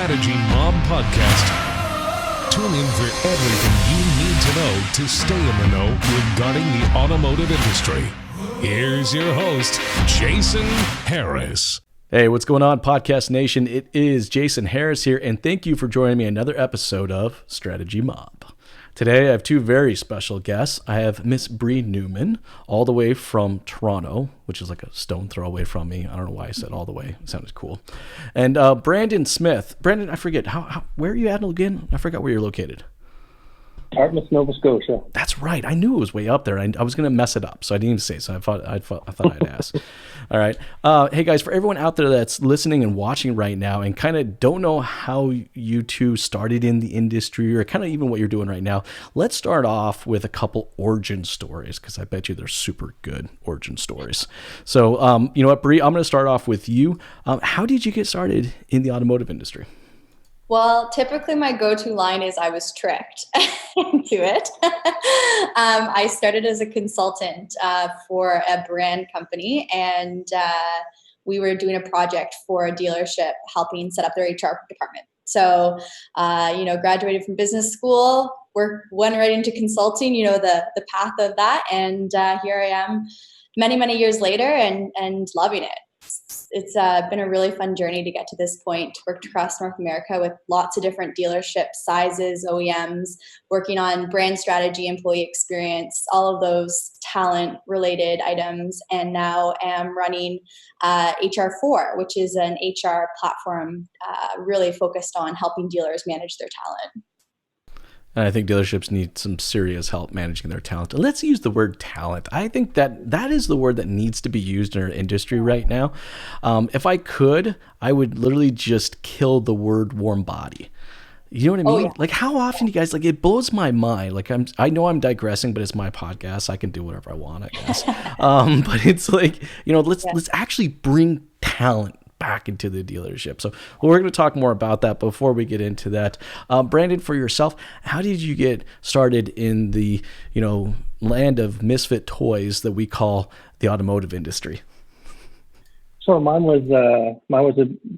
Strategy Mob podcast. Tune in for everything you need to know to stay in the know regarding the automotive industry. Here's your host, Jason Harris. Hey, what's going on, Podcast Nation? It is Jason Harris here, and thank you for joining me another episode of Strategy Mob. Today, I have two very special guests. I have Miss Bree Newman, all the way from Toronto, which is like a stone throw away from me. I don't know why I said all the way. It sounded cool. And Brandon Smith. Brandon, I forget, where are you at again? I forgot where you're located. Dartmouth, Nova Scotia. That's right. I knew it was way up there. I was going to mess it up, so I didn't even say it. So I thought I'd ask. All right. Hey, guys, for everyone out there that's listening and watching right now and kind of don't know how you two started in the industry or kind of even what you're doing right now, let's start off with a couple origin stories because I bet you they're super good origin stories. So, you know what, Bree, I'm going to start off with you. How did you get started in the automotive industry? Well, typically my go-to line is I was tricked into it. I started as a consultant for a brand company, and we were doing a project for a dealership helping set up their HR department. So, graduated from business school, went right into consulting, the path of that. And here I am many, many years later and loving it. It's been a really fun journey to get to this point. Worked across North America with lots of different dealerships, sizes, OEMs, working on brand strategy, employee experience, all of those talent-related items, and now am running HR4, which is an HR platform really focused on helping dealers manage their talent. And I think dealerships need some serious help managing their talent. Let's use the word talent. I think that is the word that needs to be used in our industry right now. If I could, I would literally just kill the word warm body. You know what I mean? Oh, yeah. Like, how often you guys, like, it blows my mind. Like, I know I'm digressing, but it's my podcast. I can do whatever I want, I guess. But it's like, let's actually bring talent back into the dealership. So we're going to talk more about that. Before we get into that, Brandon, for yourself, how did you get started in the land of misfit toys that we call the automotive industry? So mine was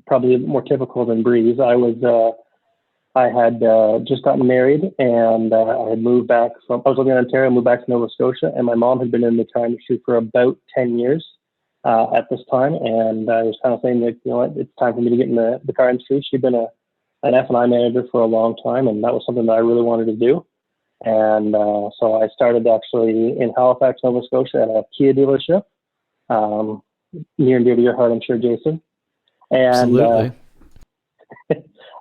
probably more typical than Bree's. I had just gotten married, and I had moved back I was living in Ontario, moved back to Nova Scotia, and my mom had been in the car industry for about 10 years. At this time, and I was kind of saying that, it's time for me to get in the car industry. She'd been an F&I manager for a long time, and that was something that I really wanted to do. And so I started actually in Halifax, Nova Scotia at a Kia dealership, near and dear to your heart, I'm sure, Jason. And, Absolutely.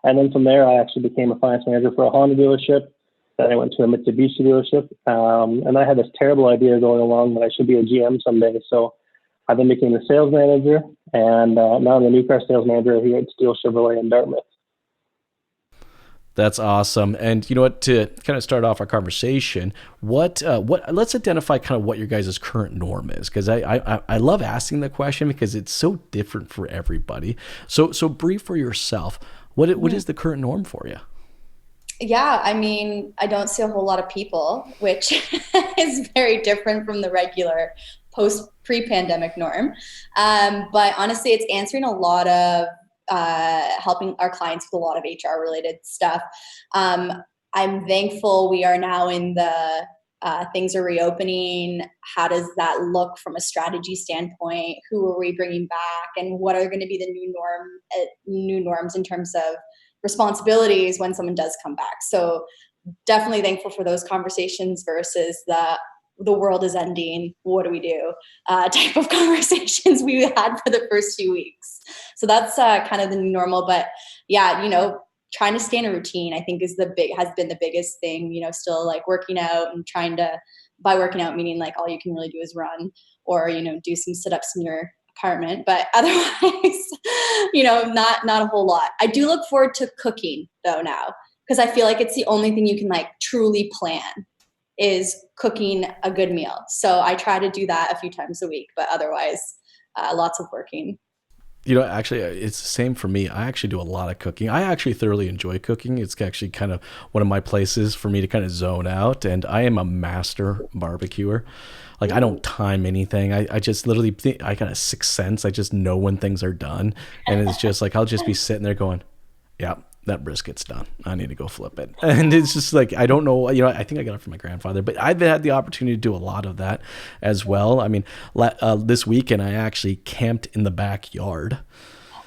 And then from there, I actually became a finance manager for a Honda dealership. Then I went to a Mitsubishi dealership, and I had this terrible idea going along that I should be a GM someday. So I then became the sales manager, and now I'm the new car sales manager here at Steel Chevrolet in Dartmouth. That's awesome. And you know what, to kind of start off our conversation, let's identify kind of what your guys' current norm is, because I love asking the question because it's so different for everybody. So Bree, for yourself, what is the current norm for you? Yeah, I mean, I don't see a whole lot of people, which is very different from the regular pre-pandemic norm. But honestly, it's answering a lot of, helping our clients with a lot of HR related stuff. I'm thankful we are now in the, things are reopening. How does that look from a strategy standpoint? Who are we bringing back? And what are going to be the new norms in terms of responsibilities when someone does come back? So definitely thankful for those conversations versus the world is ending, what do we do? Type of conversations we had for the first few weeks. So that's kind of the new normal. But yeah, trying to stay in a routine, I think has been the biggest thing, still like working out and by working out, meaning like all you can really do is run or, do some sit-ups in your apartment. But otherwise, not a whole lot. I do look forward to cooking though now, because I feel like it's the only thing you can like truly plan is cooking a good meal. So I try to do that a few times a week, but otherwise lots of working. Actually, it's the same for me. I actually do a lot of cooking. I actually thoroughly enjoy cooking. It's actually kind of one of my places for me to kind of zone out. And I am a master barbecuer. Like, I don't time anything. I just literally think I got a sixth sense. I just know when things are done. And it's just like, I'll just be sitting there going, yeah, that brisket's done. I need to go flip it. And it's just like, I don't know, I think I got it from my grandfather, but I've had the opportunity to do a lot of that as well. I mean, this weekend I actually camped in the backyard.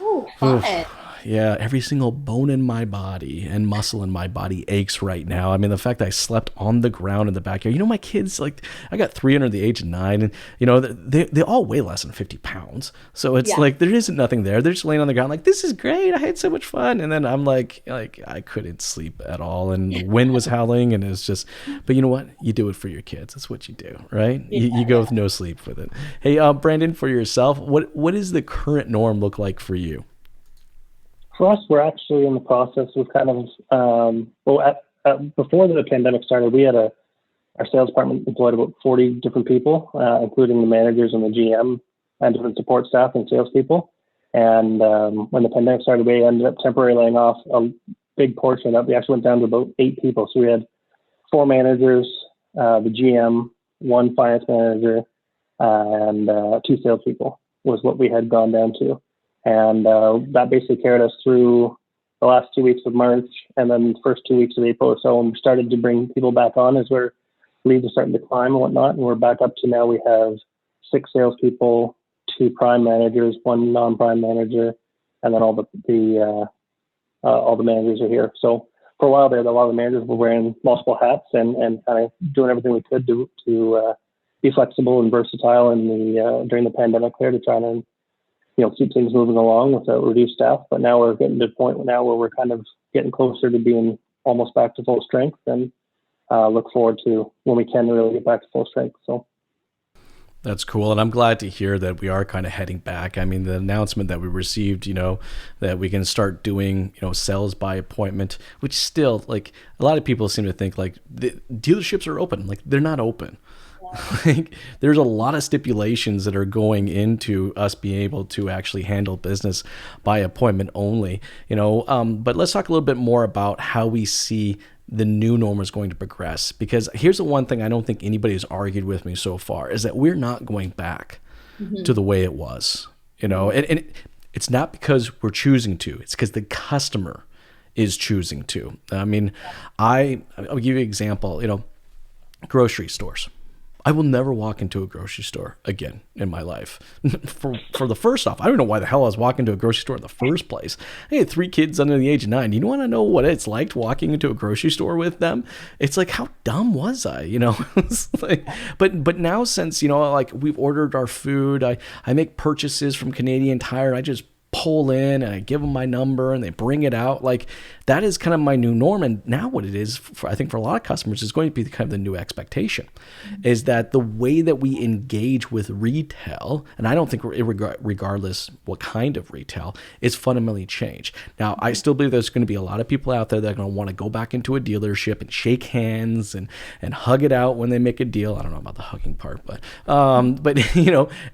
Oh, fun. Yeah, every single bone in my body and muscle in my body aches right now. I mean, the fact that I slept on the ground in the backyard. My kids, like, I got 3 under the age of 9, and they all weigh less than 50 pounds. So it's like there isn't nothing there. They're just laying on the ground, like, this is great. I had so much fun. And then I'm like I couldn't sleep at all, and the wind was howling, and it's just. But you know what? You do it for your kids. That's what you do, right? You go with no sleep with it. Hey, Brandon, for yourself, what does the current norm look like for you? For us, we're actually in the process of kind of, before the pandemic started, we had our sales department employed about 40 different people, including the managers and the GM and different support staff and salespeople. And when the pandemic started, we ended up temporarily laying off a big portion of that. We actually went down to about 8 people. So we had 4 managers, the GM, 1 finance manager, and 2 salespeople was what we had gone down to. And that basically carried us through the last 2 weeks of March and then the first 2 weeks of April or so. And we started to bring people back on as our leads are starting to climb and whatnot. And we're back up to now we have 6 salespeople, 2 prime managers, 1 non-prime manager, and then all the managers are here. So for a while there, a lot of the managers were wearing multiple hats and kind of doing everything we could to be flexible and versatile in during the pandemic there to try to keep things moving along with a reduced staff. But now we're getting to the point now where we're kind of getting closer to being almost back to full strength, and look forward to when we can really get back to full strength. So that's cool. And I'm glad to hear that we are kind of heading back. I mean, the announcement that we received, that we can start doing, sales by appointment, which still, like, a lot of people seem to think like the dealerships are open. Like, they're not open. Like, there's a lot of stipulations that are going into us being able to actually handle business by appointment only, but let's talk a little bit more about how we see the new norm is going to progress, because here's the one thing I don't think anybody has argued with me so far is that we're not going back to the way it was, and it's not because we're choosing to, it's because the customer is choosing to. I mean, I'll give you an example, grocery stores. I will never walk into a grocery store again in my life. For the first off, I don't know why the hell I was walking to a grocery store in the first place. I had 3 kids under the age of 9. You want to know what it's like walking into a grocery store with them? It's like, how dumb was I? It's like, but now since like we've ordered our food, I make purchases from Canadian Tire. I just pull in and I give them my number and they bring it out. Like, that is kind of my new norm. And now what it is, I think for a lot of customers, is going to be kind of the new expectation, is that the way that we engage with retail, and I don't think regardless what kind of retail, is fundamentally changed. Now, I still believe there's going to be a lot of people out there that are going to want to go back into a dealership and shake hands and hug it out when they make a deal. I don't know about the hugging part, but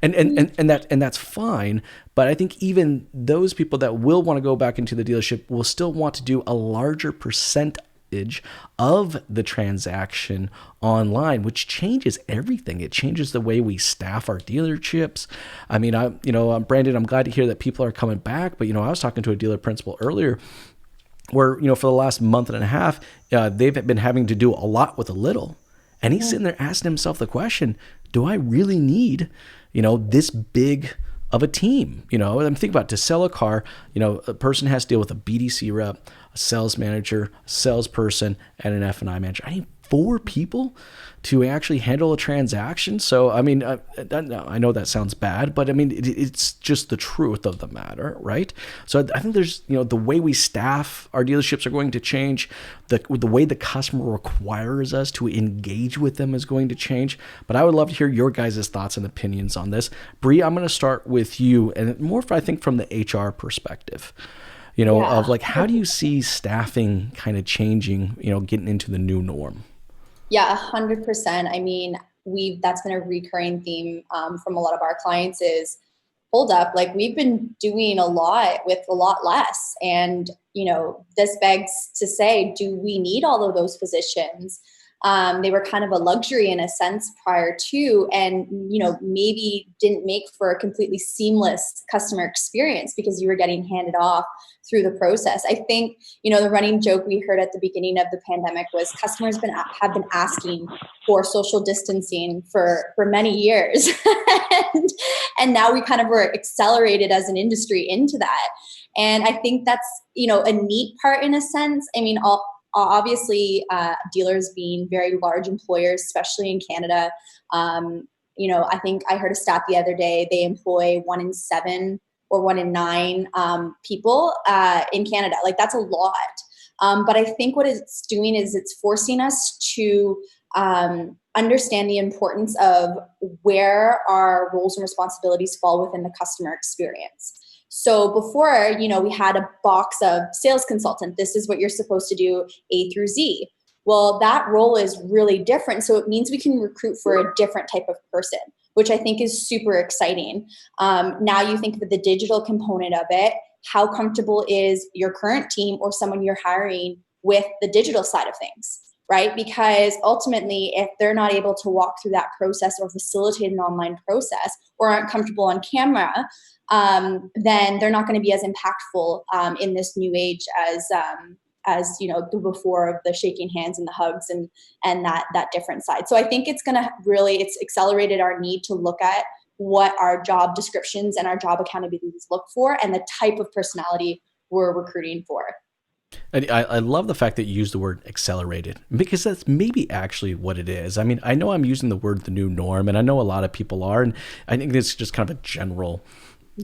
and that's fine. But I think even those people that will want to go back into the dealership will still want to do a larger percentage of the transaction online, which changes everything. It changes the way we staff our dealerships. I mean, Brandon, I'm glad to hear that people are coming back. But, I was talking to a dealer principal earlier where, for the last month and a half, they've been having to do a lot with a little. And he's sitting there asking himself the question, do I really need, this big of a team? I'm thinking about, to sell a car, a person has to deal with a BDC rep, a sales manager, a salesperson, and an F&I manager. I need 4 people to actually handle a transaction. So, I mean, I know that sounds bad, but I mean, it's just the truth of the matter, right? So I think there's, the way we staff our dealerships are going to change. The way the customer requires us to engage with them is going to change. But I would love to hear your guys' thoughts and opinions on this. Bree, I'm going to start with you, and more, I think, from the HR perspective. Of like, how do you see staffing kind of changing, getting into the new norm? Yeah, 100%. I mean, that's been a recurring theme from a lot of our clients is, hold up, like, we've been doing a lot with a lot less. And, this begs to say, do we need all of those positions? They were kind of a luxury in a sense prior to, and, maybe didn't make for a completely seamless customer experience because you were getting handed off through the process. I think, the running joke we heard at the beginning of the pandemic was customers have been asking for social distancing for many years. and now we kind of were accelerated as an industry into that. And I think that's, a neat part in a sense. I mean, obviously, dealers being very large employers, especially in Canada, I think I heard a stat the other day, they employ 1 in 7 or 1 in 9 people in Canada. Like, that's a lot. But I think what it's doing is it's forcing us to understand the importance of where our roles and responsibilities fall within the customer experience. So before, we had a box of sales consultant. This is what you're supposed to do A through Z. Well, that role is really different. So it means we can recruit for a different type of person, which I think is super exciting. Now you think of the digital component of it. How comfortable is your current team or someone you're hiring with the digital side of things, right? Because ultimately, if they're not able to walk through that process or facilitate an online process or aren't comfortable on camera, then they're not going to be as impactful in this new age as the before of the shaking hands and the hugs and that different side. So I think it's accelerated our need to look at what our job descriptions and our job accountabilities look for and the type of personality we're recruiting for. I love the fact that you use the word accelerated, because that's maybe actually what it is. I mean, I know I'm using the word the new norm, and I know a lot of people are, and I think it's just kind of a general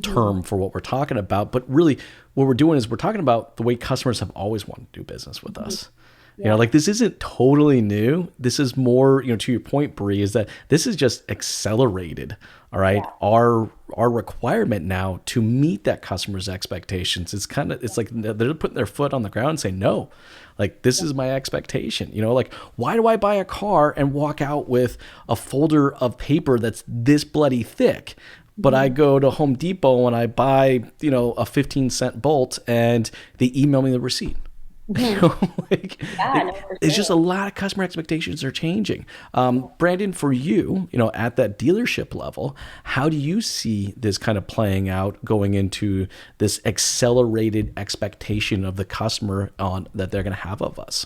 term for what we're talking about. But really, what we're doing is we're talking about the way customers have always wanted to do business with us. Yeah. This isn't totally new. This is more, to your point, Bree, is that this is just accelerated. All right. Yeah. Our requirement now to meet that customer's expectations. It's like they're putting their foot on the ground and saying, no, like, this is my expectation. Like, why do I buy a car and walk out with a folder of paper that's this bloody thick? But I go to Home Depot and I buy, a 15-cent bolt and they email me the receipt. It's just a lot of customer expectations are changing. Brandon, for you, at that dealership level, how do you see this kind of playing out going into this accelerated expectation of the customer that they're going to have of us?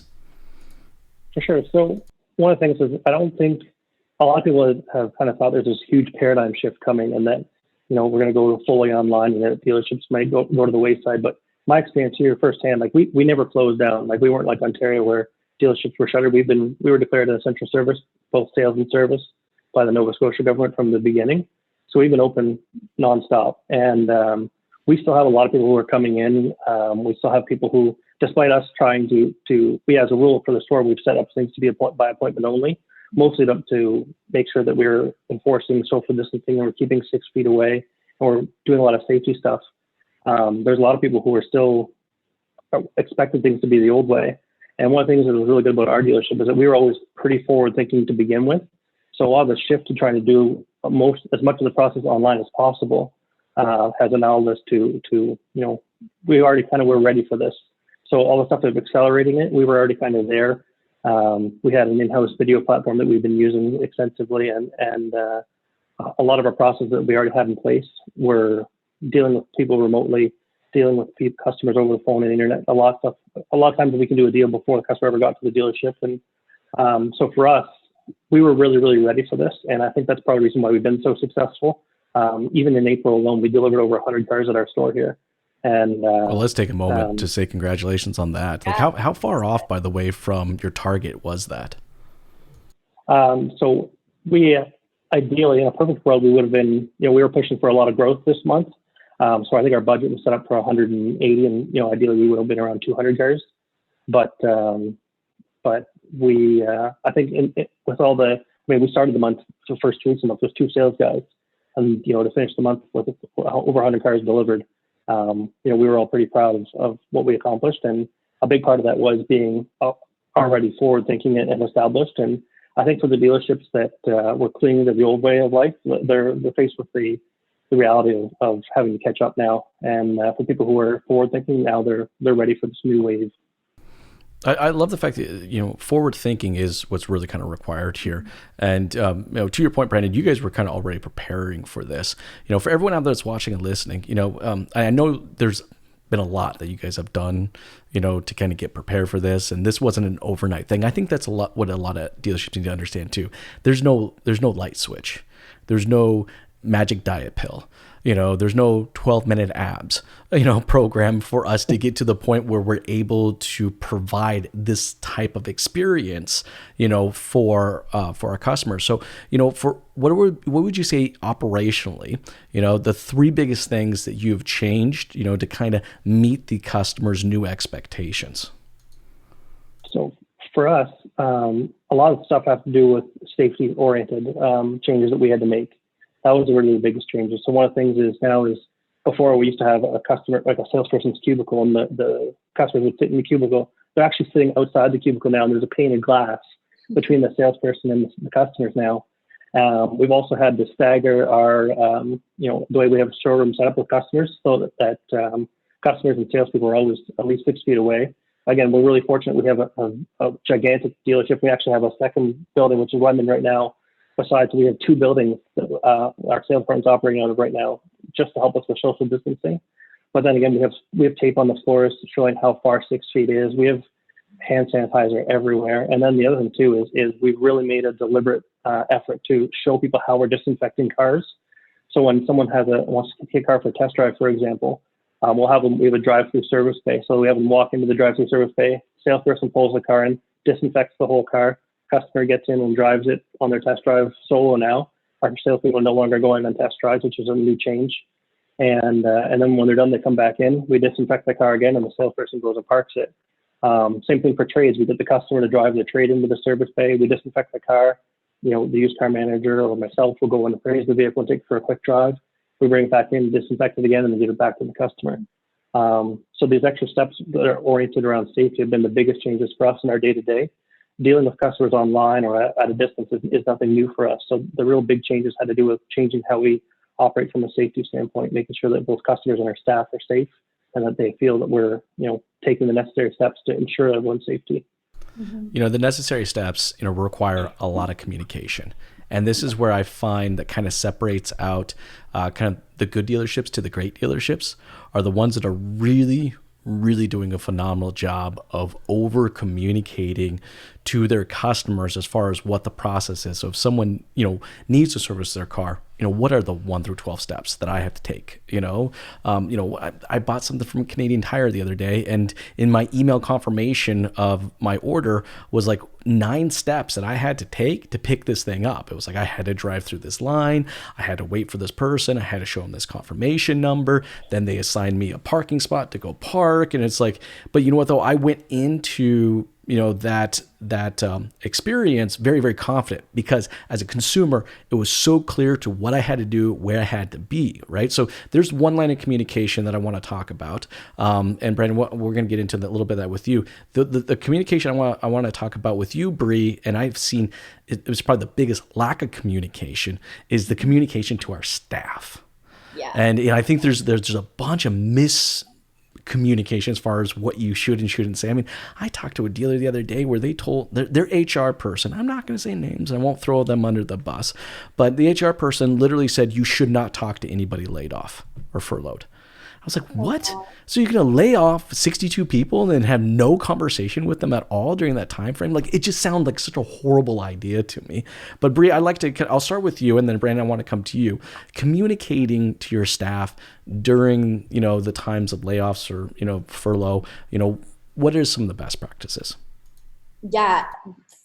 For sure. So one of the things is, I don't think a lot of people have kind of thought there's this huge paradigm shift coming and that, we're going to go fully online and that dealerships might go to the wayside. But my experience here firsthand, like we never closed down. Like, we weren't like Ontario where dealerships were shuttered. We were declared an essential service, both sales and service, by the Nova Scotia government from the beginning. So we've been open nonstop. And we still have a lot of people who are coming in. We still have people who, despite us trying we, as a rule for the store, we've set up things to be by appointment only, mostly to make sure that we're enforcing social distancing and we're keeping 6 feet away and we're doing a lot of safety stuff. There's a lot of people who are still expecting things to be the old way. And one of the things that was really good about our dealership is that we were always pretty forward thinking to begin with. So a lot of the shift to trying to do as much of the process online as possible has allowed us to we already kind of were ready for this. So all the stuff of accelerating it, we were already kind of there. We had an in-house video platform that we've been using extensively, and a lot of our processes that we already had in place were dealing with people remotely, dealing with customers over the phone and internet. A lot of times we can do a deal before the customer ever got to the dealership. And so for us, we were really, really ready for this. And I think that's probably the reason why we've been so successful. Even in April alone, we delivered over 100 cars at our store here. And well, let's take a moment to say congratulations on that. Like, how far off, by the way, from your target was that? So we ideally, in a perfect world, we would have been, we were pushing for a lot of growth this month. So I think our budget was set up for 180, and ideally we would have been around 200 cars. But we, I think, with all we started the month, the first 2 weeks of the month, was 2 sales guys, and to finish the month with over 100 cars delivered. We were all pretty proud of what we accomplished, and a big part of that was being already forward thinking and established. And I think for the dealerships that were clinging to the old way of life, they're faced with the reality of having to catch up now. And for people who are forward thinking now, they're ready for this new wave. I love the fact that, forward thinking is what's really kind of required here. And, to your point, Brandon, you guys were kind of already preparing for this. For everyone out there that's watching and listening, I know there's been a lot that you guys have done, to kind of get prepared for this. And this wasn't an overnight thing. I think that's what a lot of dealerships need to understand too. There's no light switch. There's no magic diet pill. There's no 12-minute abs, program for us to get to the point where we're able to provide this type of experience, for our customers. So, for what would you say operationally, the three biggest things that you've changed, to kind of meet the customer's new expectations? So for us, a lot of stuff has to do with safety-oriented changes that we had to make. That was really the biggest changes. So one of the things is before we used to have a customer, like a salesperson's cubicle, and the customers would sit in the cubicle. They're actually sitting outside the cubicle now, and there's a pane of glass between the salesperson and the customers now. We've also had to stagger our, the way we have a showroom set up with customers, so that customers and salespeople are always at least 6 feet away. Again, we're really fortunate. We have a gigantic dealership. We actually have a second building, which is London right now. Besides, we have 2 buildings that our sales department's operating out of right now, just to help us with social distancing. But then again, we have tape on the floors showing how far 6 feet is. We have hand sanitizer everywhere. And then the other thing too is we've really made a deliberate effort to show people how we're disinfecting cars. So when someone wants to take a car for a test drive, for example, we have a drive-through service bay. So we have them walk into the drive-through service bay. Salesperson pulls the car in, disinfects the whole car. Customer gets in and drives it on their test drive solo now. Our salespeople are no longer going on test drives, which is a new change. And then when they're done, they come back in. We disinfect the car again, and the salesperson goes and parks it. Same thing for trades. We get the customer to drive the trade into the service bay. We disinfect the car. The used car manager or myself will go and appraise the vehicle and take it for a quick drive. We bring it back in, disinfect it again, and then give it back to the customer. So these extra steps that are oriented around safety have been the biggest changes for us in our day-to-day. Dealing with customers online or at a distance is nothing new for us. So the real big changes had to do with changing how we operate from a safety standpoint, making sure that both customers and our staff are safe and that they feel that we're, taking the necessary steps to ensure everyone's safety. Mm-hmm. The necessary steps, require a lot of communication. And this is where I find that kind of separates out kind of the good dealerships to the great dealerships are the ones that are really, really doing a phenomenal job of over communicating to their customers as far as what the process is. So if someone, needs to service their car, what are the 1 through 12 steps that I have to take? I bought something from Canadian Tire the other day, and in my email confirmation of my order was like 9 steps that I had to take to pick this thing up. It was like I had to drive through this line, I had to wait for this person, I had to show them this confirmation number, then they assigned me a parking spot to go park, and it's like, but you know what though, I went into that experience very, very confident because as a consumer, it was so clear to what I had to do, where I had to be, right? So there's one line of communication that I want to talk about. And Brandon, we're going to get into a little bit of that with you. The communication I want to talk about with you, Bree, and I've seen it was probably the biggest lack of communication is the communication to our staff. Yeah. And I think there's a bunch of communication as far as what you should and shouldn't say. I mean, I talked to a dealer the other day where they told their HR person, I'm not going to say names, I won't throw them under the bus, but the HR person literally said you should not talk to anybody laid off or furloughed. I was like, what? So you're going to lay off 62 people and then have no conversation with them at all during that time frame? Like, it just sounded like such a horrible idea to me. But Bree, I'll start with you, and then Brandon, I want to come to you. Communicating to your staff during, the times of layoffs or, furlough, what are some of the best practices? Yeah,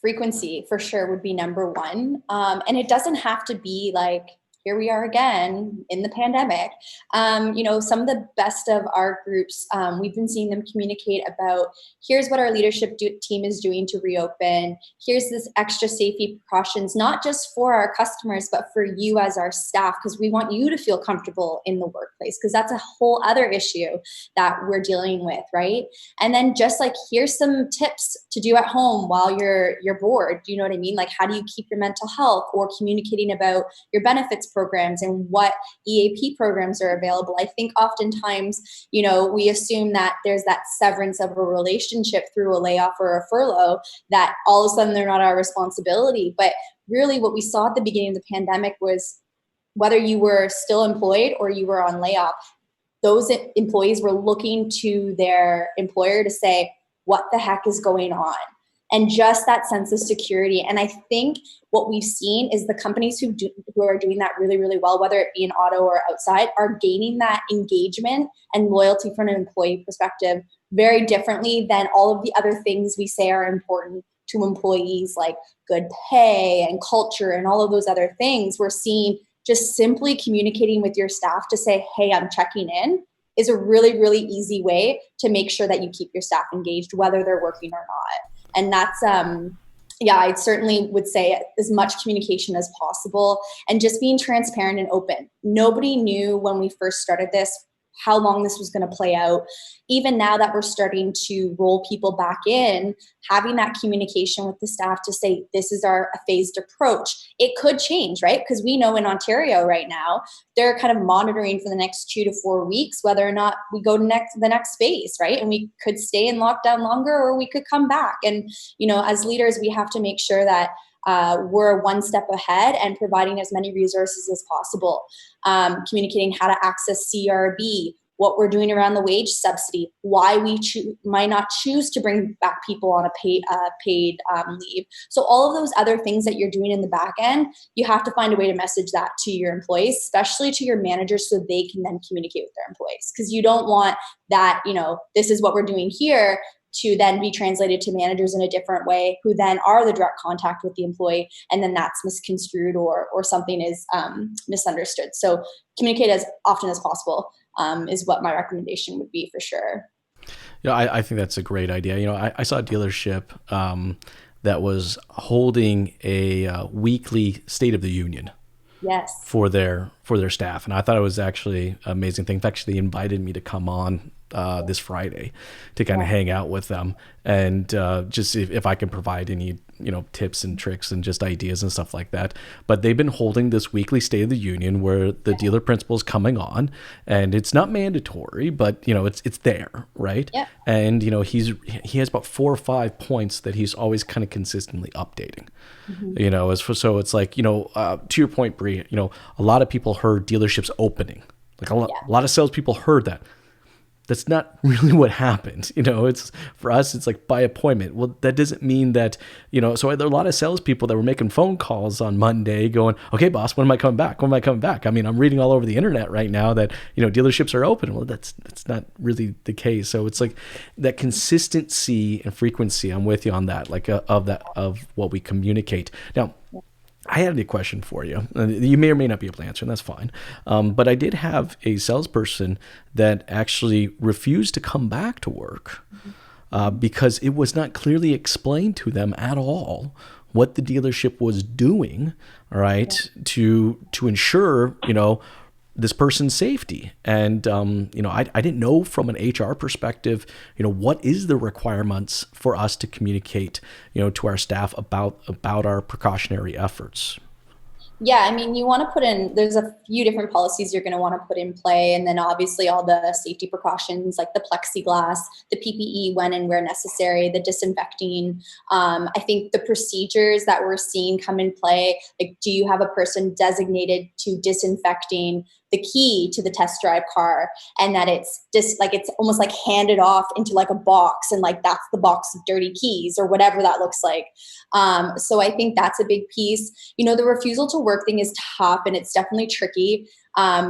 frequency for sure would be number one. And it doesn't have to be like, here we are again in the pandemic. Some of the best of our groups, we've been seeing them communicate about here's what our leadership team is doing to reopen. Here's this extra safety precautions, not just for our customers, but for you as our staff, because we want you to feel comfortable in the workplace, because that's a whole other issue that we're dealing with, right? And then just like, here's some tips to do at home while you're bored. Do you know what I mean? Like, how do you keep your mental health, or communicating about your benefits programs and what EAP programs are available. I think oftentimes, we assume that there's that severance of a relationship through a layoff or a furlough, that all of a sudden they're not our responsibility. But really what we saw at the beginning of the pandemic was whether you were still employed or you were on layoff, those employees were looking to their employer to say, what the heck is going on? And just that sense of security. And I think what we've seen is the companies who are doing that really, really well, whether it be in auto or outside, are gaining that engagement and loyalty from an employee perspective very differently than all of the other things we say are important to employees, like good pay and culture and all of those other things. We're seeing just simply communicating with your staff to say, hey, I'm checking in, is a really, really easy way to make sure that you keep your staff engaged, whether they're working or not. And that's, I certainly would say as much communication as possible and just being transparent and open. Nobody knew when we first started this how long this was going to play out. Even now that we're starting to roll people back in, having that communication with the staff to say, this is our phased approach. It could change, right? Because we know in Ontario right now, they're kind of monitoring for the next 2 to 4 weeks, whether or not we go to the next phase, right? And we could stay in lockdown longer or we could come back. And, as leaders, we have to make sure that we're one step ahead and providing as many resources as possible, communicating how to access CRB, what we're doing around the wage subsidy, why we might not choose to bring back people on a paid leave. So all of those other things that you're doing in the back end, you have to find a way to message that to your employees, especially to your managers, so they can then communicate with their employees. Because you don't want that, this is what we're doing here, to then be translated to managers in a different way, who then are the direct contact with the employee, and then that's misconstrued or something is misunderstood. So communicate as often as possible is what my recommendation would be for sure. I think that's a great idea. I saw a dealership that was holding a weekly State of the Union. Yes. For their staff, and I thought it was actually an amazing thing. In fact, they invited me to come on this Friday to kind of hang out with them and just see if I can provide any tips and tricks and just ideas and stuff like that. But they've been holding this weekly State of the Union where the dealer principal is coming on, and it's not mandatory, but it's there, right? Yeah. And he has about 4 or 5 points that he's always kind of consistently updating. Mm-hmm. So it's like to your point, Bree, a lot of people heard dealerships opening, like a lot of salespeople heard that. That's not really what happened. It's for us, it's like by appointment. Well, that doesn't mean that, so there are a lot of salespeople that were making phone calls on Monday going, okay, boss, when am I coming back? When am I coming back? I mean, I'm reading all over the internet right now that, dealerships are open. Well, that's not really the case. So it's like that consistency and frequency. I'm with you on that, like of what we communicate. Now, I had a question for you. You may or may not be able to answer, and that's fine. But I did have a salesperson that actually refused to come back to work because it was not clearly explained to them at all what the dealership was doing, all right, to ensure, this person's safety. And, I didn't know from an HR perspective, what is the requirements for us to communicate, to our staff about our precautionary efforts. Yeah, I mean, you want to put in, there's a few different policies you're going to want to put in play. And then obviously all the safety precautions like the plexiglass, the PPE when and where necessary, the disinfecting. I think the procedures that we're seeing come in play, like do you have a person designated to disinfecting the key to the test drive car, and that it's just like, it's almost like handed off into like a box, and like that's the box of dirty keys or whatever that looks like. So I think that's a big piece. The refusal to work thing is tough, and it's definitely tricky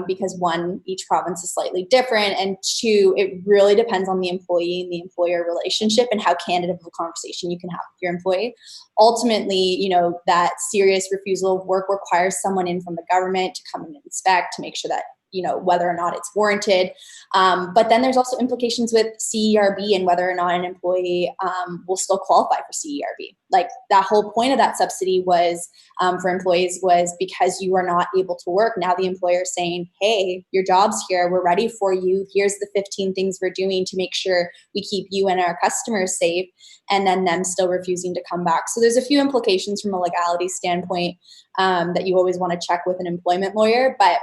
because one, each province is slightly different, and two, it really depends on the employee and the employer relationship and how candid of a conversation you can have with your employee. Ultimately, that serious refusal of work requires someone in from the government to come and inspect, to make sure that whether or not it's warranted. But then there's also implications with CERB and whether or not an employee will still qualify for CERB. Like that whole point of that subsidy was for employees was because you are not able to work. Now the employer is saying, hey, your job's here. We're ready for you. Here's the 15 things we're doing to make sure we keep you and our customers safe. And then them still refusing to come back. So there's a few implications from a legality standpoint that you always want to check with an employment lawyer. But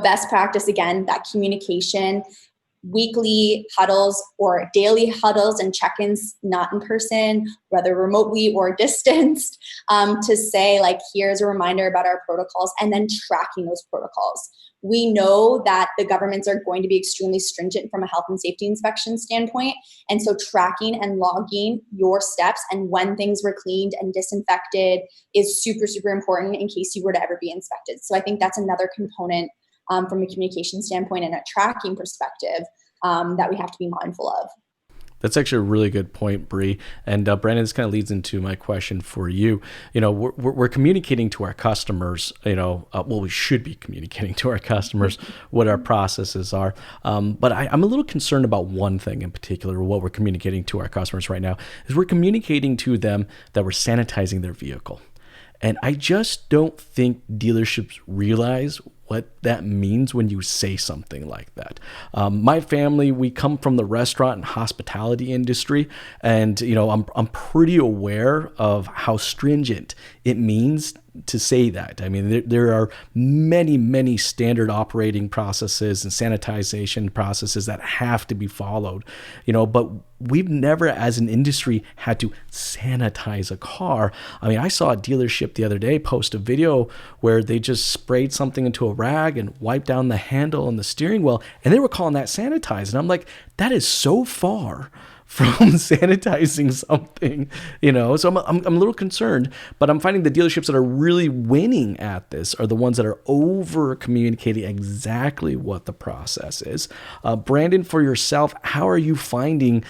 best practice, again, that communication, weekly huddles or daily huddles and check-ins, not in person, whether remotely or distanced, to say like, here's a reminder about our protocols, and then tracking those protocols. We know that the governments are going to be extremely stringent from a health and safety inspection standpoint. And so tracking and logging your steps and when things were cleaned and disinfected is super, super important in case you were to ever be inspected. So I think that's another component from a communication standpoint and a tracking perspective that we have to be mindful of. That's actually a really good point, Bree. And Brandon, this kind of leads into my question for you. We're communicating to our customers, we should be communicating to our customers what our processes are. But I'm a little concerned about one thing in particular, what we're communicating to our customers right now, is we're communicating to them that we're sanitizing their vehicle. And I just don't think dealerships realize what that means when you say something like that. My family, we come from the restaurant and hospitality industry, and I'm pretty aware of how stringent it means to say that. I mean, there are many, many standard operating processes and sanitization processes that have to be followed, but we've never as an industry had to sanitize a car. I mean, I saw a dealership the other day post a video where they just sprayed something into a rag and wiped down the handle and the steering wheel, and they were calling that sanitized. And I'm like, that is so far from sanitizing something, So I'm a little concerned, but I'm finding the dealerships that are really winning at this are the ones that are over communicating exactly what the process is. Brandon, for yourself, how are you finding,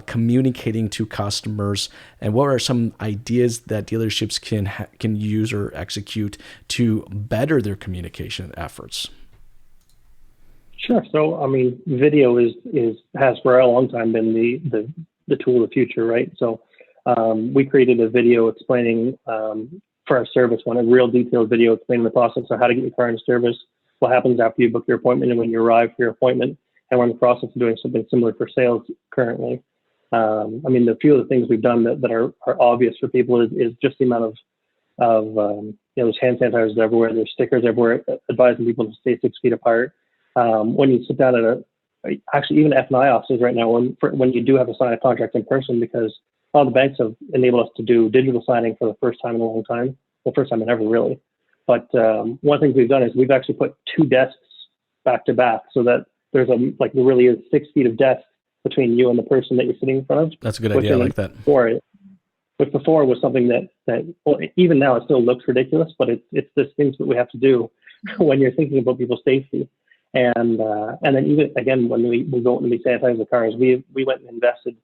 communicating to customers, and what are some ideas that dealerships can use or execute to better their communication efforts? Sure. So, I mean, video has for a long time been the tool of the future, right? So, we created a video explaining for our service one, a real detailed video explaining the process of how to get your car in service, what happens after you book your appointment, and when you arrive for your appointment, and we're in the process of doing something similar for sales currently. I mean, the few of the things we've done that are obvious for people is just the amount of there's hand sanitizers everywhere, there's stickers everywhere advising people to stay 6 feet apart. When you sit down at actually even F&I offices right now, when you do have to sign a contract in person, because a lot of the banks have enabled us to do digital signing for the first time in a long time, the first time in ever really. But one of the things we've done is we've actually put 2 desks back to back so that there really is 6 feet of desk between you and the person that you're sitting in front of. That's a good idea. I like that. Which before was something that well, even now it still looks ridiculous, but it's this things that we have to do when you're thinking about people's safety. And then even again, when we go and we sanitize the cars, we went and invested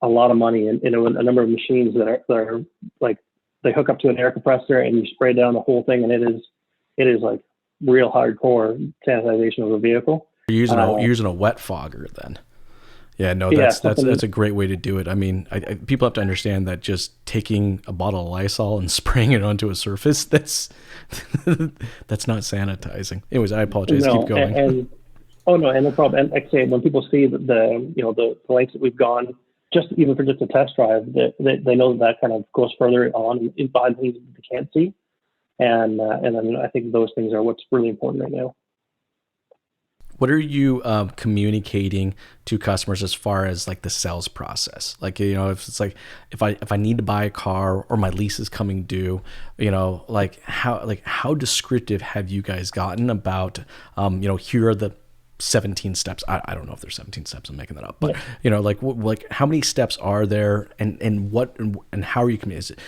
a lot of money in a number of machines that are like they hook up to an air compressor and you spray down the whole thing, and it is like real hardcore sanitization of a vehicle. You're using a wet fogger then. Yeah, no, that's a great way to do it. I mean, people have to understand that just taking a bottle of Lysol and spraying it onto a surface, that's not sanitizing. Anyways, I apologize. No, keep going. And no problem. And like I say, when people see the lengths that we've gone, just even for just a test drive, they know that kind of goes further on behind things that they can't see. And then I think those things are what's really important right now. What are you communicating to customers as far as like the sales process? Like, if it's like, if I need to buy a car or my lease is coming due, how descriptive have you guys gotten about, here are the 17 steps. I don't know if there's 17 steps. I'm making that up, but how many steps are there, and what and how are you communicating?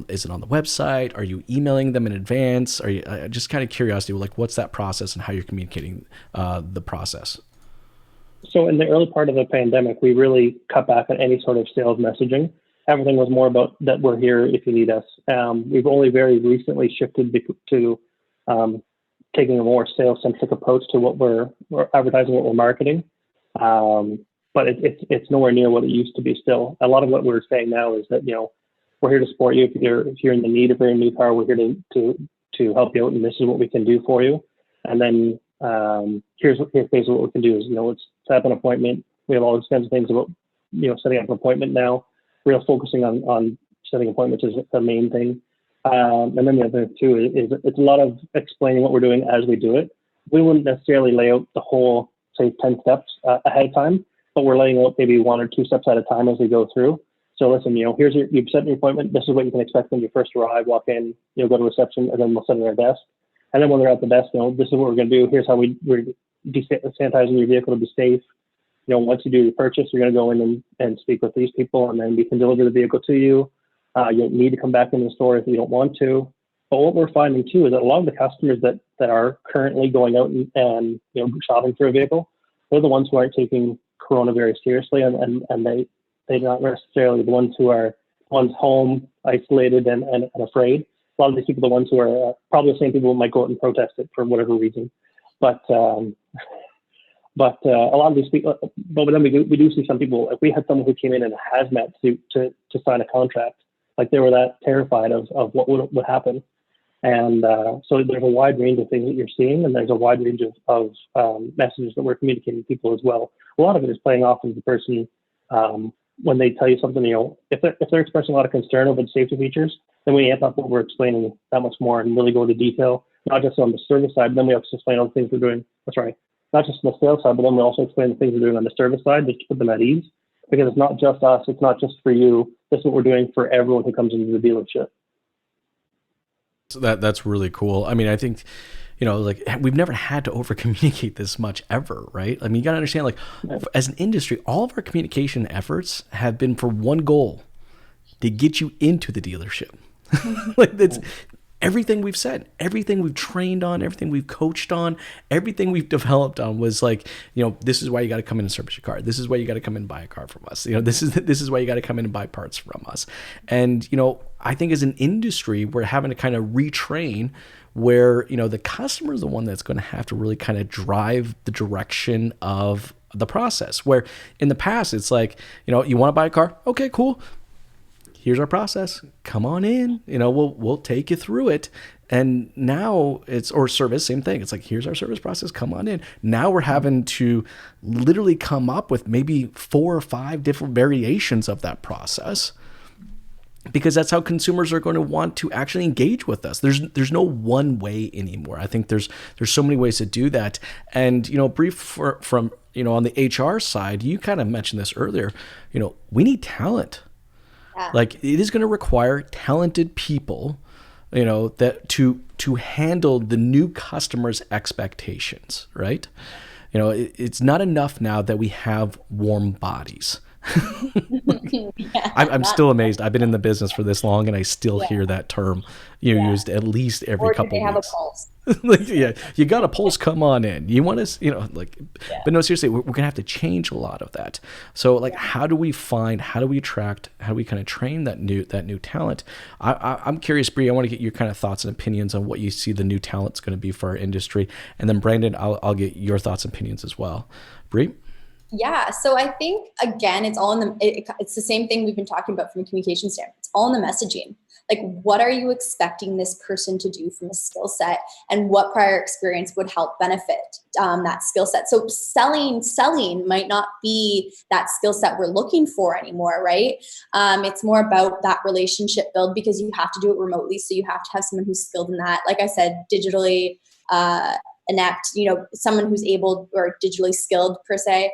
Is it on the website? Are you emailing them in advance? Are you just kind of curiosity, like what's that process and how you're communicating the process? So in the early part of the pandemic, we really cut back on any sort of sales messaging. Everything was more about that we're here if you need us. We've only very recently shifted to taking a more sales-centric approach to what we're advertising, what we're marketing. But it's nowhere near what it used to be still. A lot of what we're saying now is that, we're here to support you. If you're in the need of a new car, we're here to help you out, and this is what we can do for you. And then here's basically what we can do is, let's set up an appointment. We have all these kinds of things about, setting up an appointment now. Real focusing on setting appointments is the main thing. And then the other thing too is it's a lot of explaining what we're doing as we do it. We wouldn't necessarily lay out the whole, say, 10 steps ahead of time, but we're laying out maybe 1 or 2 steps at a time as we go through. So listen, you've set your appointment. This is what you can expect when you first arrive. Walk in, go to reception, and then we'll sit at our desk. And then when they're at the desk, this is what we're going to do. Here's how we're sanitizing your vehicle to be safe. Once you do your purchase, you're going to go in and speak with these people, and then we can deliver the vehicle to you. You don't need to come back into the store if you don't want to. But what we're finding too is that a lot of the customers that are currently going out and shopping for a vehicle, they're the ones who aren't taking Corona very seriously, and they're not necessarily the ones who are home, isolated, and afraid. A lot of these people are the ones who are probably the same people who might go out and protest it for whatever reason. But a lot of these people, but then we do see some people. Like we had someone who came in a hazmat suit to sign a contract. Like they were that terrified of what would happen. And so there's a wide range of things that you're seeing, and there's a wide range of messages that we're communicating to people as well. A lot of it is playing off of the person when they tell you something. If they're expressing a lot of concern over the safety features, then we amp up what we're explaining that much more and really go into detail, not just on the service side, but then we also explain all the things we're doing. Not just on the sales side, but then we also explain the things we're doing on the service side, just to put them at ease. Because it's not just us, it's not just for you. This is what we're doing for everyone who comes into the dealership. So that's really cool. I mean, I think, we've never had to over communicate this much ever, right? I mean, you got to understand, as an industry, all of our communication efforts have been for one goal: to get you into the dealership. That's everything we've said, everything we've trained on, everything we've coached on, everything we've developed on was this is why you got to come in and service your car. This is why you got to come in and buy a car from us. This is why you got to come in and buy parts from us. And, I think as an industry, we're having to kind of retrain where, the customer is the one that's going to have to really kind of drive the direction of the process. Where in the past, it's like, you want to buy a car? Okay, cool. Here's our process. Come on in. We'll take you through it. And now or service, same thing. It's like, here's our service process. Come on in. Now we're having to literally come up with maybe 4 or 5 different variations of that process, because that's how consumers are going to want to actually engage with us. There's no one way anymore. I think there's so many ways to do that. And, brief from on the HR side, you kind of mentioned this earlier, we need talent. Yeah. It is going to require talented people, that to handle the new customer's expectations, right? It's not enough now that we have warm bodies. I'm still amazed. I've been in the business for this long, and I still hear that term used at least every couple of weeks. Or do they have a pulse? You got a pulse. Come on in. You want to, But no, seriously, we're gonna have to change a lot of that. So, how do we attract, how do we kind of train that new talent? I'm curious, Bree. I want to get your kind of thoughts and opinions on what you see the new talent's going to be for our industry, and then Brandon, I'll get your thoughts and opinions as well. Bree. Yeah. So I think, again, it's all in it's the same thing we've been talking about from a communication standpoint. It's all in the messaging. What are you expecting this person to do from a skill set, and what prior experience would help benefit that skill set? So selling might not be that skill set we're looking for anymore, right? It's more about that relationship build, because you have to do it remotely. So you have to have someone who's skilled in that. Like I said, digitally inept, someone who's able or digitally skilled per se,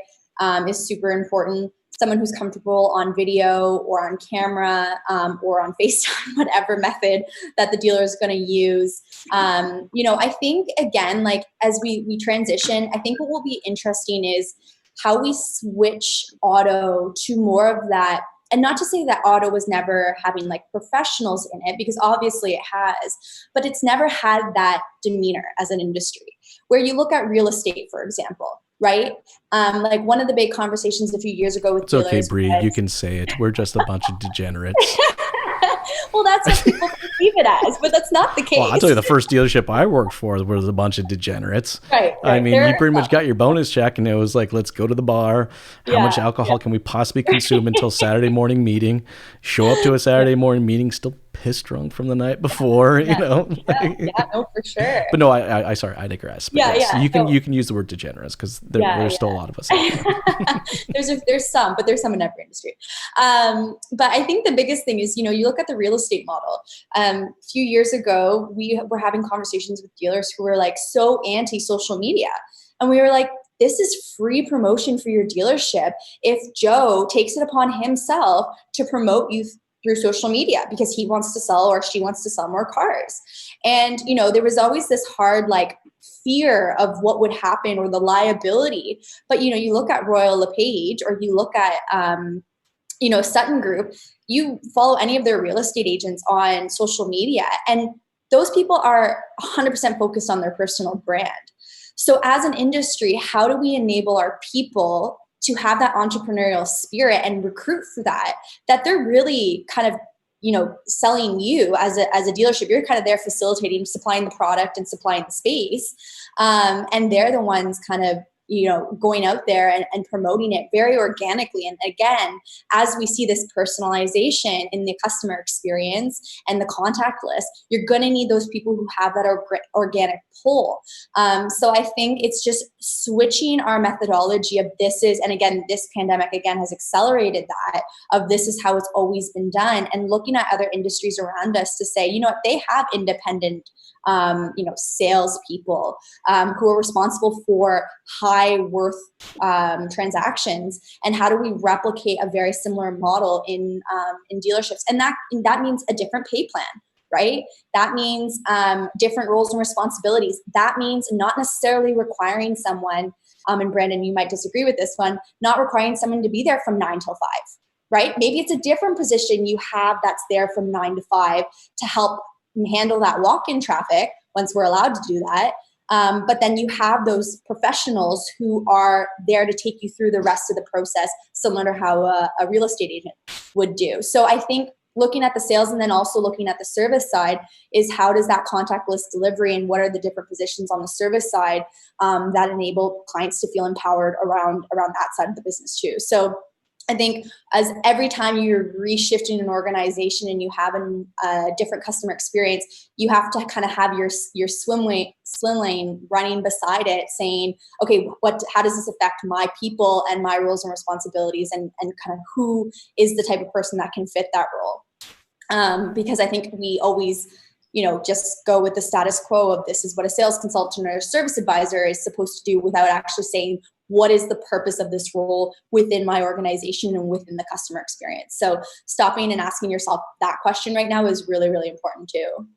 is super important. Someone who's comfortable on video or on camera or on FaceTime, whatever method that the dealer is going to use. I think, again, as we transition, I think what will be interesting is how we switch auto to more of that. And not to say that auto was never having professionals in it, because obviously it has, but it's never had that demeanor as an industry. Where you look at real estate, for example, right? One of the big conversations a few years ago with dealers. It's okay, Bree. You can say it. We're just a bunch of degenerates. Well, that's what people perceive it as, but that's not the case. Well, I'll tell you, the first dealership I worked for was a bunch of degenerates. Right. I mean, you pretty much got your bonus check, and it was like, let's go to the bar. How much alcohol can we possibly consume until Saturday morning meeting? Show up to a Saturday morning meeting still pissed drunk from the night before, you know. No, for sure. But no, I sorry, I digress. But you can use the word degenerates because there's still a lot of us out there. there's some in every industry. But I think the biggest thing is, you look at the real estate model. A few years ago, we were having conversations with dealers who were like so anti social media, and we were like, this is free promotion for your dealership if Joe takes it upon himself to promote you through social media because he wants to sell or she wants to sell more cars. And, there was always this hard, like, fear of what would happen or the liability. But, you look at Royal LePage or you look at, Sutton Group, you follow any of their real estate agents on social media, and those people are 100% focused on their personal brand. So as an industry, how do we enable our people to have that entrepreneurial spirit and recruit for that they're really kind of, selling you as a dealership? You're kind of there facilitating, supplying the product and supplying the space. And they're the ones kind of, going out there and promoting it very organically. And again, as we see this personalization in the customer experience and the contact list, you're going to need those people who have that organic pull. So I think it's just switching our methodology of and again, this pandemic again has accelerated that, of this is how it's always been done, and looking at other industries around us to say, they have independent salespeople who are responsible for high worth transactions, and how do we replicate a very similar model in dealerships? And that means a different pay plan, right? That means different roles and responsibilities. That means not necessarily requiring someone, and Brandon, you might disagree with this one, not requiring someone to be there from 9 till 5. Right? Maybe it's a different position you have that's there from 9 to 5 to help handle that walk-in traffic once we're allowed to do that. But then you have those professionals who are there to take you through the rest of the process, similar to how a real estate agent would do. So I think looking at the sales and then also looking at the service side is how does that contactless delivery and what are the different positions on the service side that enable clients to feel empowered around that side of the business too. So I think as every time you're reshifting an organization and you have a different customer experience, you have to kind of have your swim lane running beside it, saying, okay, how does this affect my people and my roles and responsibilities, and kind of who is the type of person that can fit that role? Because I think we always, just go with the status quo of this is what a sales consultant or a service advisor is supposed to do without actually saying, what is the purpose of this role within my organization and within the customer experience? So stopping and asking yourself that question right now is really, really important too.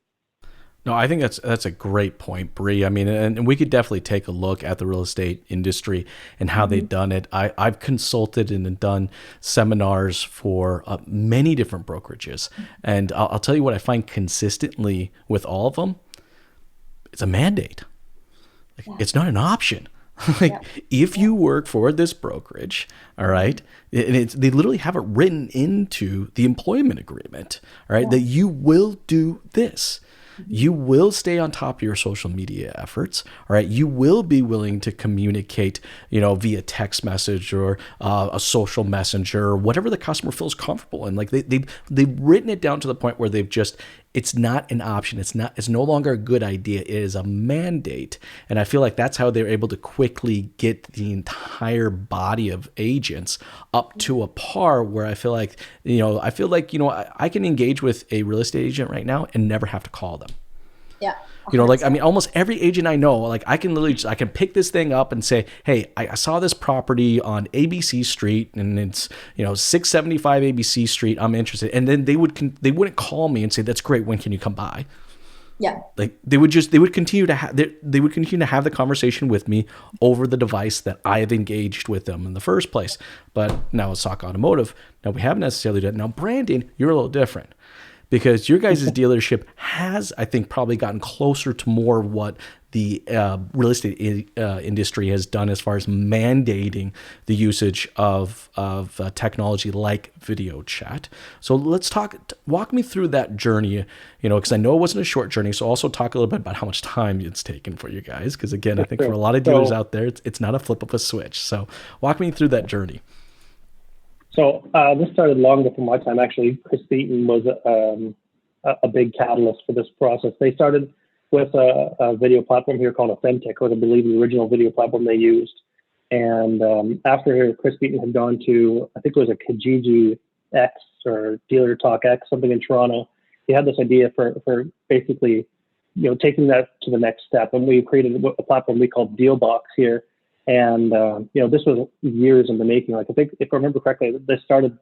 No, I think that's a great point, Bree. I mean, and we could definitely take a look at the real estate industry and how they've done it. I've consulted and done seminars for many different brokerages. And I'll tell you what I find consistently with all of them. It's a mandate. It's not an option. If you work for this brokerage, all right, and they literally have it written into the employment agreement, all right, that you will do this. You will stay on top of your social media efforts. All right. You will be willing to communicate, via text message or a social messenger or whatever the customer feels comfortable in. Like they've written it down to the point where it's not an option. It's no longer a good idea. It is a mandate. And I feel like that's how they're able to quickly get the entire body of agents up to a par where I feel like, I can engage with a real estate agent right now and never have to call them. Yeah. Almost every agent I know, I can pick this thing up and say, hey, I saw this property on ABC Street and it's, 675 ABC Street. I'm interested. And then they wouldn't call me and say, that's great. When can you come by? Yeah. They would continue to have the conversation with me over the device that I have engaged with them in the first place. But now it's Talk Automotive. Now we haven't necessarily done it. Now branding, you're a little different. Because your guys' dealership has, I think, probably gotten closer to more what the real estate industry has done as far as mandating the usage of technology like video chat. So let's walk me through that journey, because I know it wasn't a short journey. So also talk a little bit about how much time it's taken for you guys. Because again, I think for a lot of dealers out there, it's not a flip of a switch. So walk me through that journey. So this started long before my time. Actually, Chris Beaton was a big catalyst for this process. They started with a video platform here called Authentic, or I believe the original video platform they used. And after Chris Beaton had gone to, I think it was a Kijiji X or Dealer Talk X, something in Toronto, he had this idea for basically, taking that to the next step. And we created a platform we called Dealbox here. And, this was years in the making. Like, I think, if I remember correctly, this started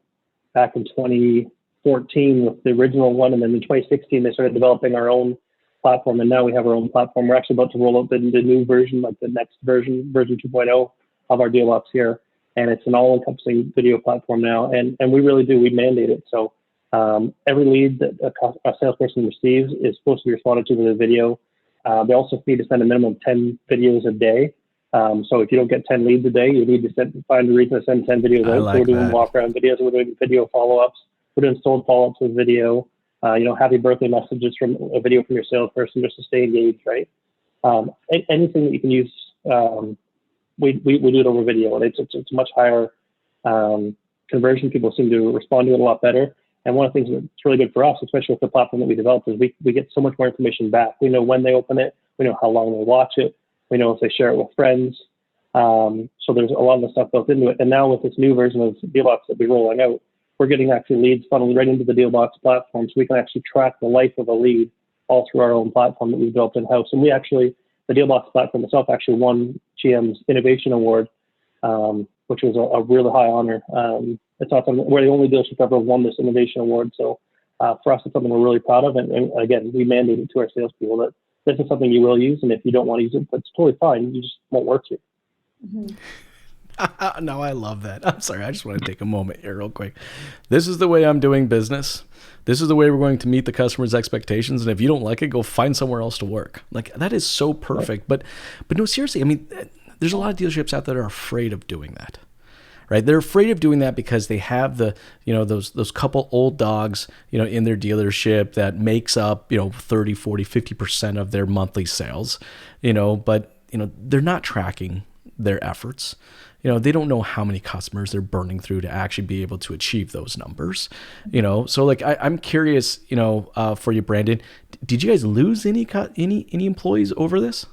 back in 2014 with the original one. And then in 2016, they started developing our own platform, and now we have our own platform. We're actually about to roll out the new version, like the next version 2.0 of our Dealbox here, and it's an all-encompassing video platform now. And we really do, we mandate it. So every lead that a salesperson receives is supposed to be responded to with a video. They also need to send a minimum of 10 videos a day. So if you don't get 10 leads a day, you need to find a reason to send 10 videos out. So we're doing walk-around videos, we're doing video follow-ups, we're doing sold follow-ups with video. Happy birthday messages from a video from your salesperson just to stay engaged, right? Anything that you can use, we do it over video, and it's a much higher conversion. People seem to respond to it a lot better. And one of the things that's really good for us, especially with the platform that we developed, is we get so much more information back. We know when they open it, we know how long they watch it, we know if they share it with friends. So there's a lot of the stuff built into it. And now with this new version of Dealbox that we're rolling out, we're getting actually leads funneled right into the Dealbox platform, so we can actually track the life of a lead all through our own platform that we've built in-house. And the Dealbox platform itself actually won GM's Innovation Award, which was a really high honor. It's not something, we're the only dealership ever won this Innovation Award. So for us, it's something we're really proud of. And again, we mandate it to our salespeople that this is something you will use, and if you don't want to use it, that's totally fine. You just won't work here. Mm-hmm. No, I love that. I'm sorry. I just want to take a moment here real quick. This is the way I'm doing business. This is the way we're going to meet the customer's expectations. And if you don't like it, go find somewhere else to work. Like, that is so perfect. But no, seriously, I mean, there's a lot of dealerships out there that are afraid of doing that, right? They're afraid of doing that because they have those couple old dogs, in their dealership that makes up, 30, 40, 50% of their monthly sales, but, they're not tracking their efforts. They don't know how many customers they're burning through to actually be able to achieve those numbers, So like, I'm curious, for you, Brandon, did you guys lose any employees over this?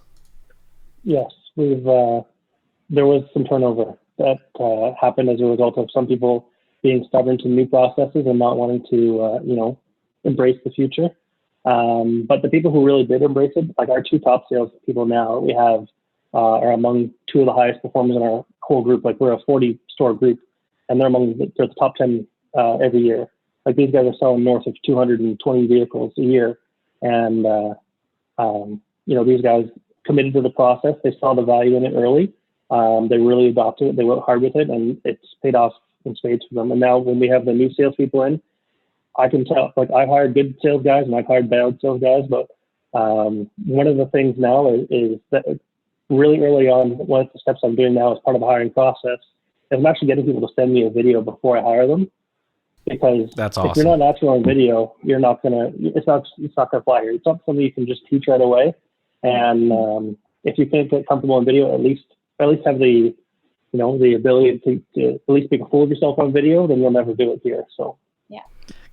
Yes, there was some turnover that happened as a result of some people being stubborn to new processes and not wanting to, embrace the future. But the people who really did embrace it, like our two top sales people now, we have are among two of the highest performers in our whole group. Like, we're a 40 store group, and they're the top 10 every year. Like, these guys are selling north of 220 vehicles a year. And, these guys committed to the process. They saw the value in it early. They really adopted it. They worked hard with it, and it's paid off in spades for them. And now when we have the new salespeople in, I can tell, like, I've hired good sales guys and I've hired bad sales guys, but one of the things now is that really early on, one of the steps I'm doing now as part of the hiring process is I'm actually getting people to send me a video before I hire them, because that's awesome. If you're not natural on video, it's not gonna fly here. It's not something you can just teach right away. And if you can't get comfortable on video, at least have the ability to at least make a fool of yourself on video, then you'll never do it here. So yeah.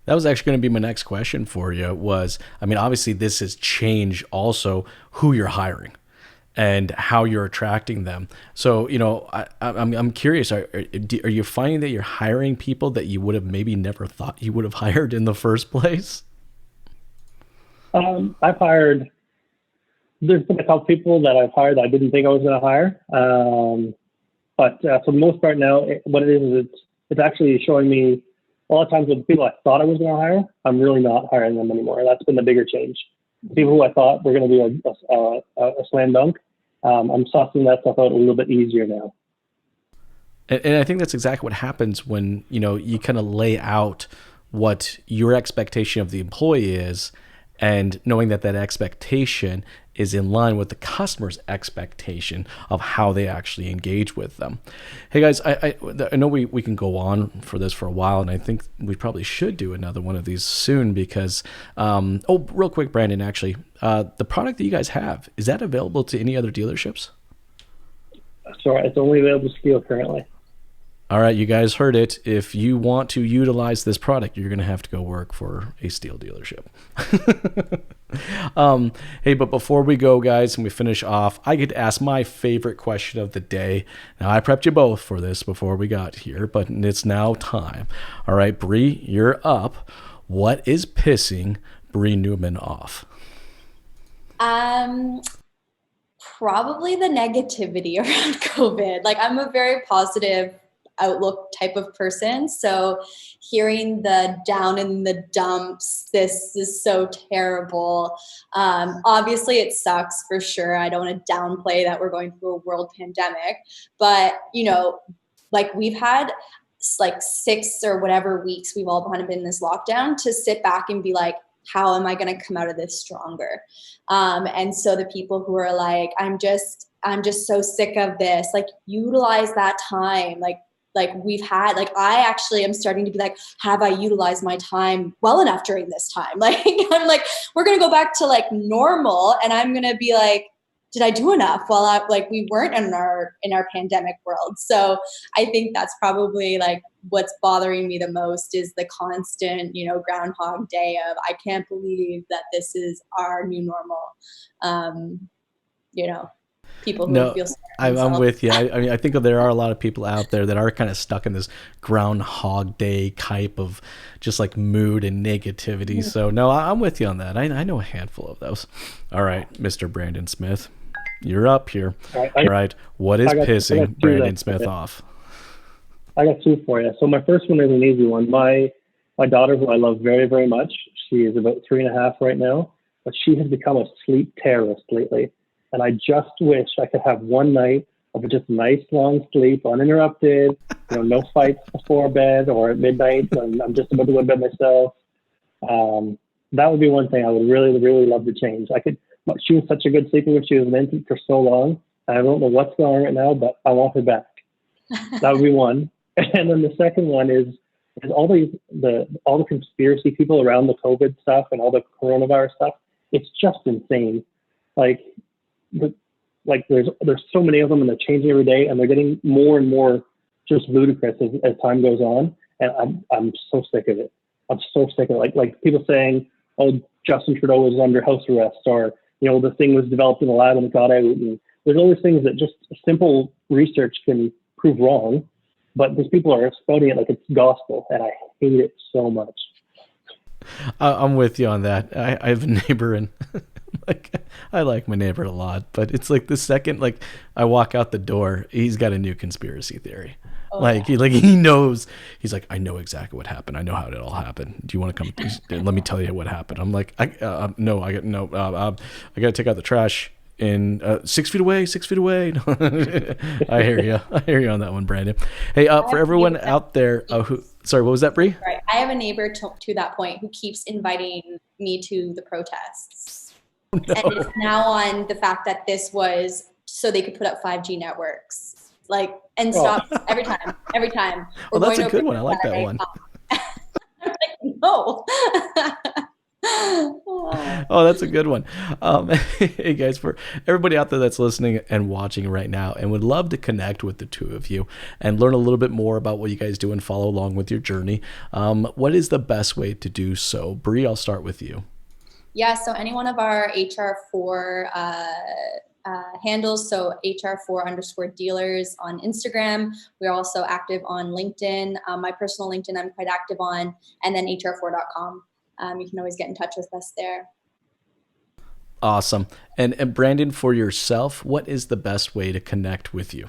That was actually going to be my next question for you was, I mean, obviously this has changed also who you're hiring and how you're attracting them. So, I'm curious, are you finding that you're hiring people that you would have maybe never thought you would have hired in the first place? There's been a couple people that I've hired that I didn't think I was going to hire. But for the most part now, what it is it's actually showing me a lot of times with the people I thought I was going to hire, I'm really not hiring them anymore. That's been the bigger change. People who I thought were going to be a slam dunk, I'm sussing that stuff out a little bit easier now. And I think that's exactly what happens when, you kind of lay out what your expectation of the employee is, and knowing that expectation is in line with the customer's expectation of how they actually engage with them. Hey guys, I know we can go on for this for a while, and I think we probably should do another one of these soon because, real quick, Brandon, actually, the product that you guys have, is that available to any other dealerships? Sorry, it's only available to Steel currently. All right, you guys heard it. If you want to utilize this product, you're going to have to go work for a Steel dealership. Hey, but before we go, guys, and we finish off, I get to ask my favorite question of the day. Now, I prepped you both for this before we got here, but it's now time. All right, Bree, you're up. What is pissing Bree Newman off? Probably the negativity around COVID. Like, I'm a very positive outlook type of person. So hearing the down in the dumps, this is so terrible. Obviously it sucks for sure. I don't want to downplay that we're going through a world pandemic, but like we've had like 6 or whatever weeks we've all kind of been in this lockdown to sit back and be like, how am I going to come out of this stronger? And so the people who are like, I'm just so sick of this, like utilize that time. Like we've had, like, I actually am starting to be like, have I utilized my time well enough during this time? Like, I'm like, we're going to go back to like normal. And I'm going to be like, did I do enough while we weren't in our pandemic world? So I think that's probably like what's bothering me the most is the constant, Groundhog Day of, I can't believe that this is our new normal. People who feel sorry for themselves. I'm with you. I mean, I think there are a lot of people out there that are kind of stuck in this Groundhog Day type of just like mood and negativity. Mm-hmm. So no, I'm with you on that. I know a handful of those. All right, Mr. Brandon Smith, you're up here. All right. What is pissing Brandon Smith off? I got 2 for you. So my first one is an easy one. My daughter, who I love very, very much, she is about 3.5 right now, but she has become a sleep terrorist lately. And I just wish I could have one night of just nice long sleep, uninterrupted, no fights before bed or at midnight when I'm just about to go to bed myself. That would be one thing I would really, really love to change. She was such a good sleeper when she was an infant for so long. I don't know what's going on right now, but I want her back. That would be one. And then the second one is all the conspiracy people around the COVID stuff and all the coronavirus stuff. It's just insane. There's so many of them and they're changing every day and they're getting more and more just ludicrous as time goes on. And I'm so sick of it. I'm so sick of it. Like people saying, oh, Justin Trudeau was under house arrest, or, the thing was developed in a lab and it got out. And there's all these things that just simple research can prove wrong, but these people are spouting it like it's gospel, and I hate it so much. I'm with you on that. I have a neighbor, and I like my neighbor a lot, but it's like the second I walk out the door, he's got a new conspiracy theory. He knows. He's like, I know exactly what happened. I know how it all happened. Do you want to come? Let me tell you what happened. I'm like, no, I got to take out the trash in 6 feet away. 6 feet away. I hear you on that one, Brandon. Hey, for everyone out there sorry, what was that, Bree? Right. I have a neighbor to that point who keeps inviting me to the protests. No. And it's now on the fact that this was so they could put up 5G networks. And stop every time. Well, that's a good one. I like that one. I'm like, no. Oh, that's a good one. Hey guys, for everybody out there that's listening and watching right now and would love to connect with the two of you and learn a little bit more about what you guys do and follow along with your journey, what is the best way to do so? Bree, I'll start with you. Yeah, so any one of our HR4 handles, so HR4_dealers on Instagram. We're also active on LinkedIn. My personal LinkedIn I'm quite active on, and then hr4.com. You can always get in touch with us there. Awesome. And Brandon, for yourself, what is the best way to connect with you?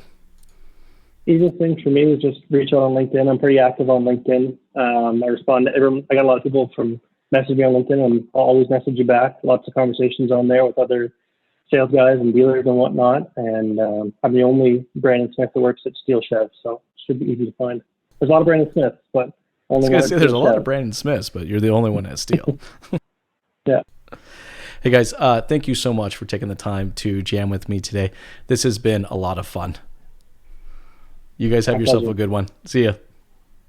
Easiest thing for me is just reach out on LinkedIn. I'm pretty active on LinkedIn. I respond to everyone. I got a lot of people from messaging me on LinkedIn, and I'll always message you back. Lots of conversations on there with other sales guys and dealers and whatnot. And I'm the only Brandon Smith that works at Steel Chev, so it should be easy to find. There's a lot of Brandon Smiths, but only one. There's a lot of Brandon Smiths, but you're the only one at Steel. Yeah. Hey guys, thank you so much for taking the time to jam with me today. This has been a lot of fun. You guys have yourself a good one. See ya.